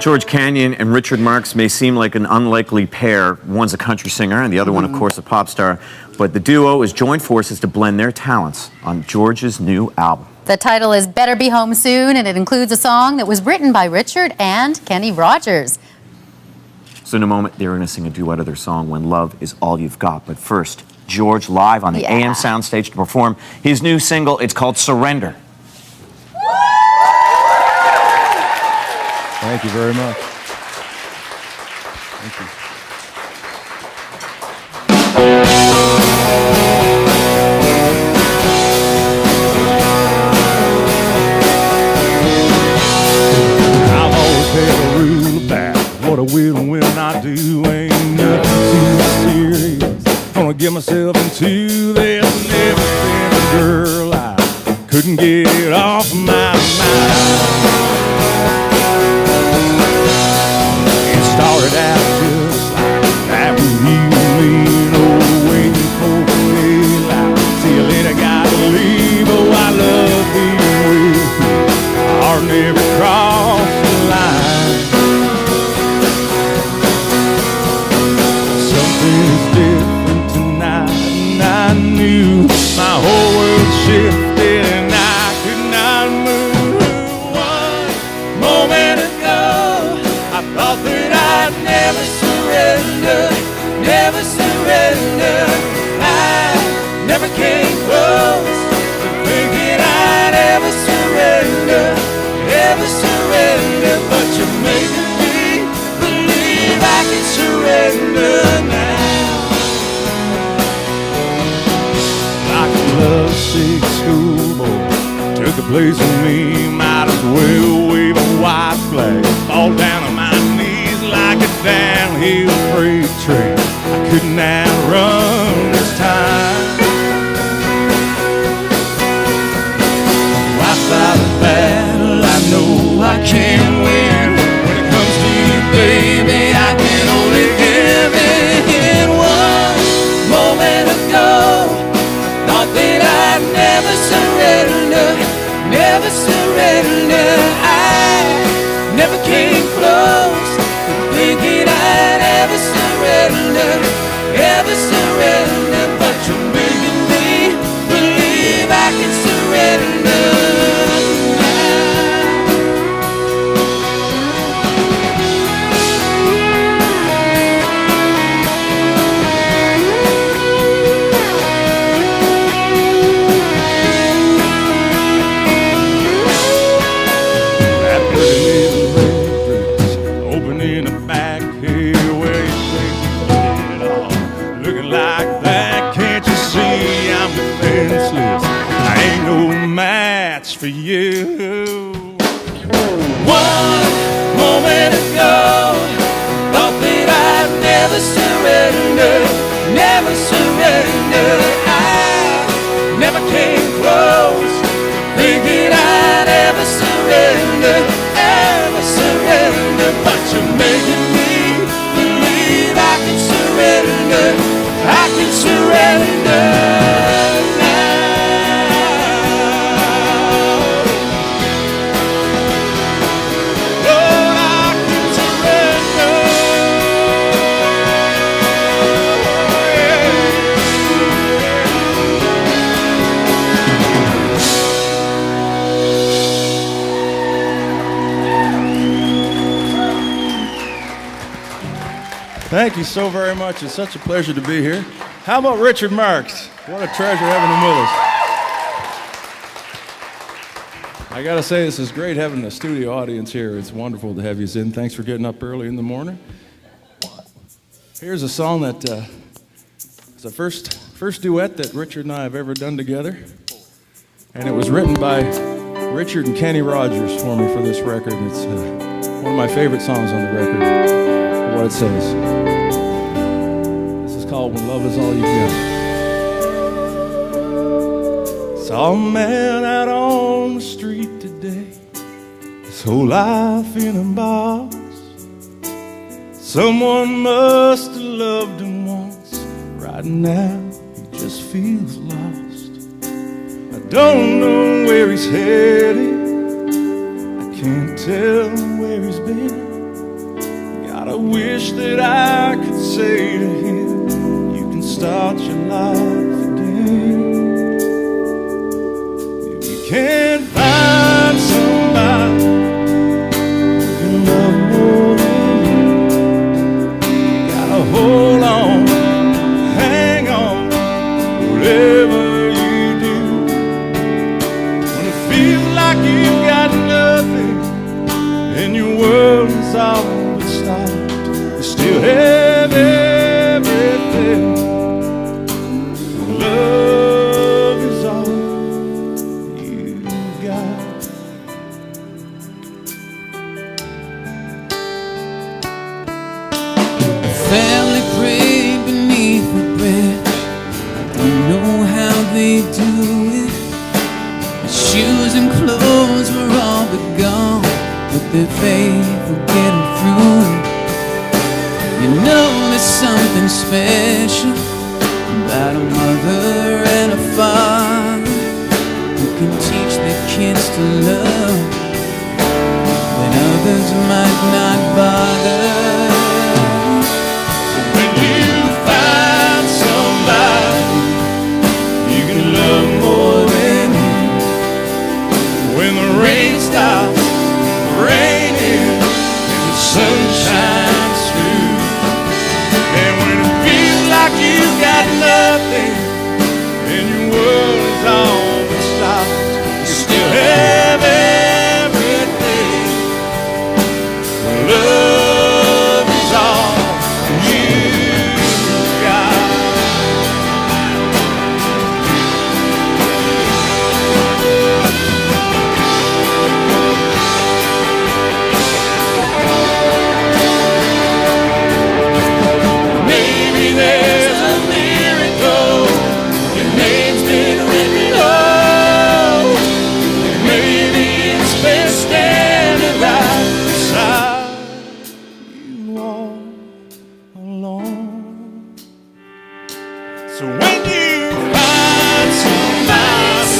George Canyon and Richard Marx may seem like an unlikely pair. One's a country singer and the other one, of course, a pop star. But the duo has joined forces to blend their talents on George's new album. The title is Better Be Home Soon, and it includes a song that was written by Richard and Kenny Rogers. So in a moment, they're going to sing a duet of their song, When Love Is All You've Got. But first, George live on the AM soundstage to perform his new single. It's called Surrender. Thank you very much. Thank you. I've always had a rule about what I will and will not do. Ain't nothing too serious. Gonna get myself into this. Never been a girl I couldn't get off my mind. Started out just like that with you and me, no waiting for the daylight. See you later, gotta leave. Oh, I love being with you. I'll never cross the line. Something's different tonight, and I knew my whole world shifted, and I could not move. One moment ago, I thought that I'd never surrender, never surrender. I never came close to thinking I'd ever surrender, ever surrender. But you're making me believe I can surrender now. Like a lovesick schoolboy took a place in me, might as well wave a white flag, fall down on my knees like a downhill freight train. I couldn't outrun this time. I fight a battle I know I can't win. When it comes to you, baby, I can only give in. One moment ago, thought that I'd never surrender, never surrender. I never came close to thinking I'd ever surrender, ever surrender. But you're making me believe I can surrender for you. One moment ago, thought that I'd never surrender, never surrender. I never came close to thinking I'd ever surrender, ever surrender. But you're making me believe I can surrender, I can surrender. Thank you so very much. It's such a pleasure to be here. How about Richard Marx? What a treasure having him with us. I got to say, this is great having a studio audience here. It's wonderful to have you in. Thanks for getting up early in the morning. Here's a song that is the first duet that Richard and I have ever done together. And it was written by Richard and Kenny Rogers for me for this record. It's one of my favorite songs on the record. What it says. This is called When Love Is All You've Got. Saw a man out on the street today, his whole life in a box. Someone must have loved him once. Right now he just feels lost. I don't know where he's headed, I can't tell where he's been. God, I wish that I could say to him, you can start your life again. If you can't find somebody who can love more than you, you gotta hold on, hang on, whatever you do. When it feels like you've got nothing and your world is all but stopped, you still have everything. Love is all you've got. Family prayed beneath the bridge. Don't know how they do it. The shoes and clothes were all but gone, but their faith will get them through it. You know there's something special about a mother and a father who can teach their kids to love when others might not bother. When you find somebody you can love more than you, when the rain stops raining and the sun shines through, and when it feels like you've got nothing and your world is all but stopped, you still have everything. Love is all you've got. Maybe there's a miracle, your name's been written low. Maybe it's been standing right beside you all along. So when you find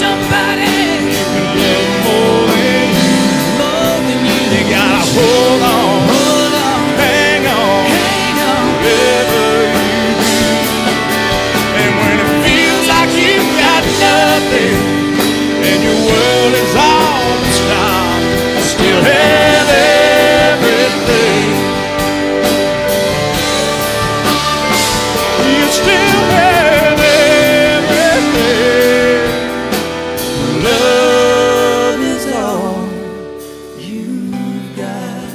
somebody you can love more than you, you gotta hold on, hang on, whatever you do. And when it feels like you've got nothing and your world is all but stopped, you still have everything. You still have everything. Love is all you've got.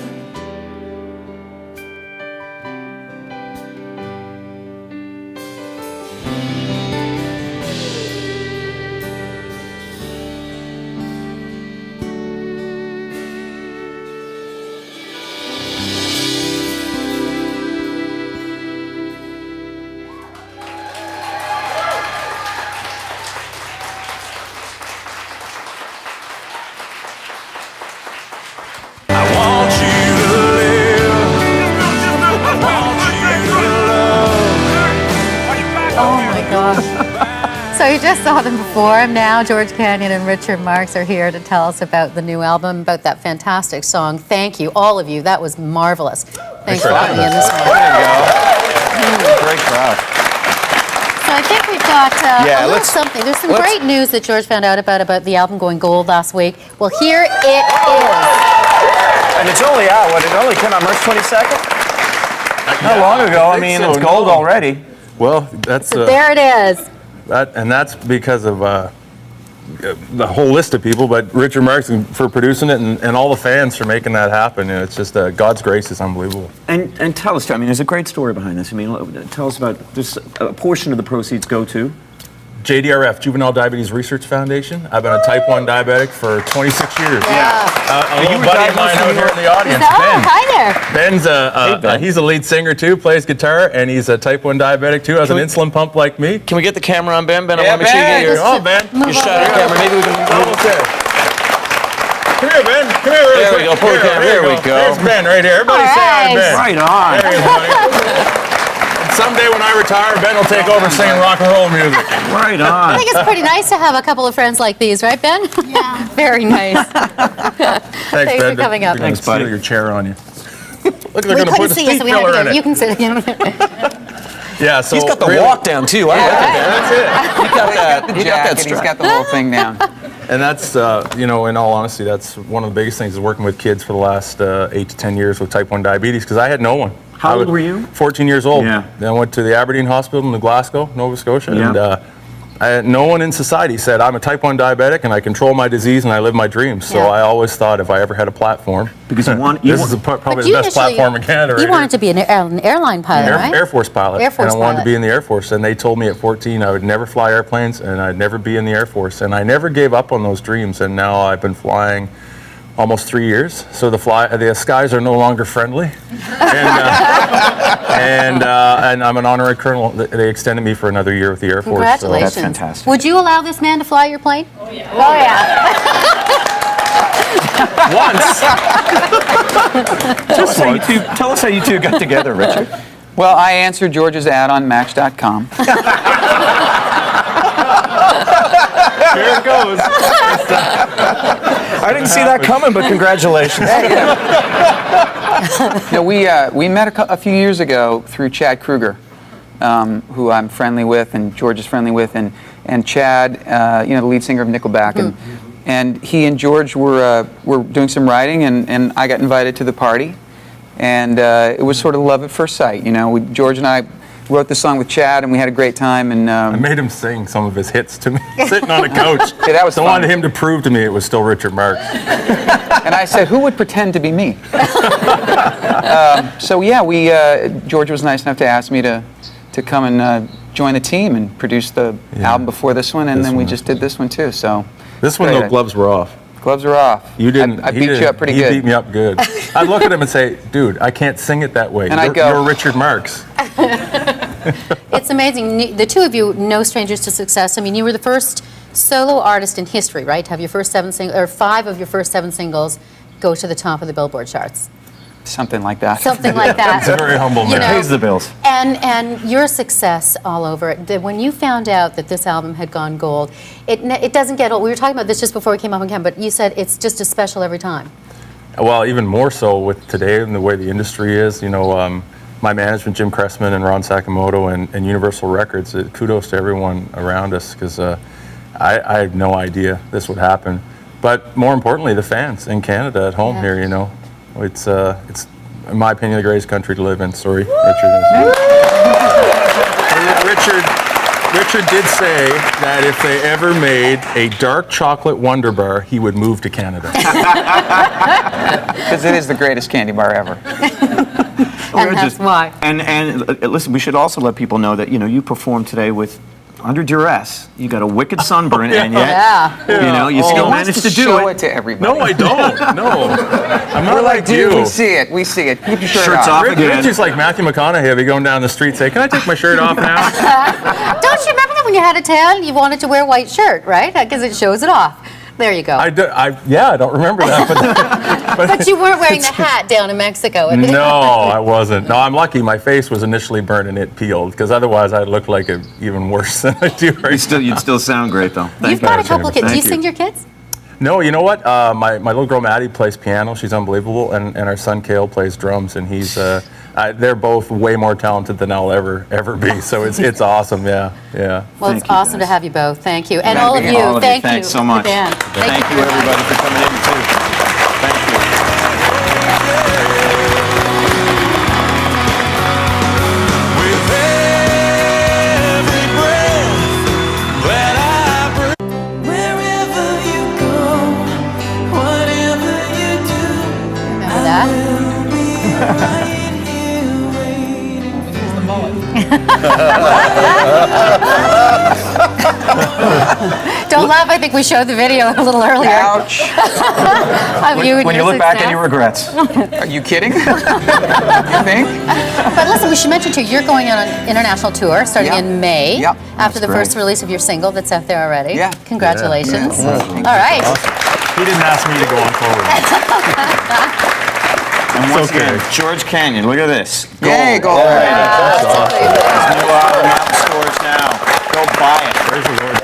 I want you to live. I want you to love. Oh my gosh. So you just saw them before. Now George Canyon and Richard Marx are here to tell us about the new album, about that fantastic song. Thank you, all of you. That was marvelous. Thanks for coming in this morning. Great crowd. So I think we've got Yeah, a little let's- something. There's some let's- great news that George found out about the album going gold last week. Well, here it is. And it's only out, it only came out March 22nd? Not long ago, I mean, so, it's gold no. already. Well, that's So there it is. that's because of the whole list of people, but Richard Marx for producing it and all the fans for making that happen. And it's just God's grace is unbelievable. And tell us, I mean, there's a great story behind this. I mean, tell us about this. A portion of the proceeds go to JDRF, Juvenile Diabetes Research Foundation. I've been a type 1 diabetic for 26 years. A little buddy of mine out here in the audience, Oh, Ben. hi there. Ben's he's a lead singer too, plays guitar, and he's a type 1 diabetic too, has an insulin pump like me. Can we get the camera on Ben? Ben, I Yeah, want to make sure you Ben. get your, Oh, Ben. your shot of camera. Maybe we can Almost there. Come here, Ben. Come here really There we quick. go. Pull the camera. There we go. There's Ben right here. Everybody All say hi to right. Ben. right on. There he is, buddy. And someday when I retire, Ben will take over singing rock and roll music. Right I on. think it's pretty nice to have a couple of friends like these, right, Ben? Yeah. Very nice. Thanks, Thanks Ben. for coming up. Thanks, buddy. Your chair on you. Look, they're We going to couldn't put a see you, speed so we had filler to in go. it. You can sit. Yeah, so He's got the really- walk down too. I like it. That's it. He's got the He got that jacket, he's strap. got the whole thing down. And that's, in all honesty, that's one of the biggest things is working with kids for the last 8 to 10 years with type 1 diabetes, because I had no one. How old were you? 14 years old. Yeah. Then I went to the Aberdeen Hospital in Glasgow, Nova Scotia, Yeah. and no one in society said, I'm a type 1 diabetic and I control my disease and I live my dreams. So Yeah. I always thought if I ever had a platform, Because you want- this is probably the best platform in Canada right You here. wanted to be an airline pilot, right? Air Force pilot. Air Force and I wanted pilot. to be in the Air Force. And they told me at 14 I would never fly airplanes and I'd never be in the Air Force. And I never gave up on those dreams. And now I've been flying almost 3 years. So the skies are no longer friendly. And I'm an honorary colonel. They extended me for another year with the Air Force. Congratulations. That's fantastic. Would you allow this man to fly your plane? Oh, yeah. Once. Tell us how you two got together, Richard. Well, I answered George's ad on Match.com. Here it goes. I didn't see that coming, but congratulations. We met a few years ago through Chad Kruger, who I'm friendly with, and George is friendly with, and Chad, the lead singer of Nickelback, and he and George were doing some writing, and I got invited to the party, and it was sort of love at first sight. George and I wrote the song with Chad, and we had a great time. And I made him sing some of his hits to me, sitting on a couch. Yeah, that was I fun. wanted him to prove to me it was still Richard Marx. And I said, who would pretend to be me? George was nice enough to ask me to come and join the team and produce the album before this one, and This then we one. just did this one too. So This one, great. though, gloves were off. Gloves are off. You didn't. I he beat didn't. you up pretty he good. He beat me up good. I'd look at him and say, dude, I can't sing it that way. And I'd go, You're Richard Marx. It's amazing. The two of you, no strangers to success. I mean, you were the first solo artist in history, right? To have your first 5 of your first 7 singles go to the top of the Billboard charts. Something like that. Something like that. He's a very humble man. You know, Pays the bills. And your success all over it. When you found out that this album had gone gold, it doesn't get old. We were talking about this just before we came up on camera, but you said it's just as special every time. Well, even more so with today and the way the industry is. My management, Jim Cressman and Ron Sakamoto and Universal Records, kudos to everyone around us, because I had no idea this would happen. But more importantly, the fans in Canada at home here, It's in my opinion, the greatest country to live in. Sorry, Richard. Richard did say that if they ever made a dark chocolate Wonder Bar, he would move to Canada. Because it is the greatest candy bar ever. And that's why. And listen, we should also let people know that you performed today with under duress. You got a wicked sunburn, and yet you still He wants managed to to do show it. it to everybody. No, I don't. No, I'm not We're like dude, you. we see it. We see it. Keep your shirt Shirt's off. off again. Richard's like Matthew McConaughey. Be going down the street, say, "Can I take my shirt off now?" Don't you remember that when you had a tan, you wanted to wear a white shirt, right? Because it shows it off. There you go. I don't remember that, But you weren't wearing the hat down in Mexico. No, I wasn't. No, I'm lucky. My face was initially burned and it peeled, because otherwise I'd look like it even worse than I do right You'd still sound great though. You've got a couple of kids. Do you Thank sing you. to your kids? No, you know what? My little girl Maddie plays piano. She's unbelievable, and our son Kale plays drums, and he's they're both way more talented than I'll ever be. So it's awesome. Yeah. Well, Thank it's you, awesome guys. to have you both. Thank you. And Thank all of you. you, All of you, thank you. thanks so much. Dan. Thank you everybody for coming in too. Thank you. With every breath that I breathe. Wherever you go, whatever you do, Remember that? I'll be right here waiting. Don't laugh. I think we showed the video a little earlier. Ouch. Of you and When you your look back success. on your regrets. Are you kidding? You think? But listen, we should mention too, you're going on an international tour starting Yep. in May. Yep. After the That's first great. release of your single that's out there already. Yeah. Congratulations. Yeah. All right. He didn't ask me to go on forward. And once okay. again, George Canyon, look at this. Yay, gold. New album out in stores now. Go buy it. Praise the Lord.